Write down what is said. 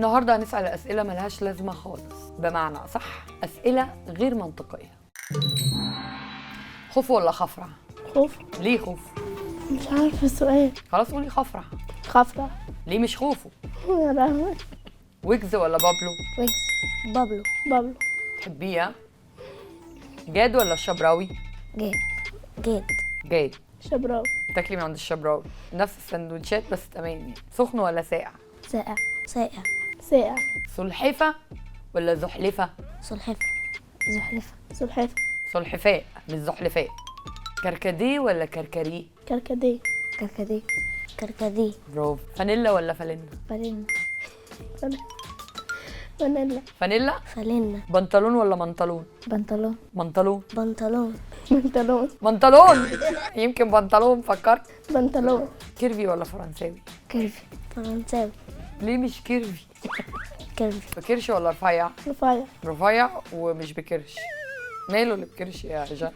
النهارده هنسأل أسئلة ملهاش لازمة خالص، بمعنى صح أسئلة غير منطقية. خوف ولا خفرع؟ خوف. ليه خوف؟ مش عارفة السؤال. خلاص قولي خفرع. خفرة. ليه مش خوفو؟ يا لهوي. ويجز ولا بابلو؟ ويجز. بابلو. بابلو. تحبيها؟ جاد ولا الشبراوي؟ جاد. جاد. جاد. شبراوي. تاكلي من عند الشبراوي نفس السندوتشات بس تمام يعني. سخن ولا ساقع؟ ساقع. ساقع. ساقع. سلحفة ولا زحلفة؟ سلحفة. زحلفة. سلحفة. سلحفاء مش زحلفاء. كركديه ولا كركريه؟ كركديه. كركديه. كركديه. برافو. فانيلا ولا فالينا؟ فالينا. فانيلا. فانيلا. فالينا. بنطلون ولا منطلون؟ بنطلون. منطلون. بنطلون. بنطلون. منطلون. يمكن بنطلون فكرت. بنطلون. كيرفي ولا فرنساوي؟ كيرفي. فرنساوي. ليه مش كيرفي؟ كيرفي. بكرش ولا رفيع؟ رفيع. رفيع ومش بكرش. ماله اللي بكرش يا جان؟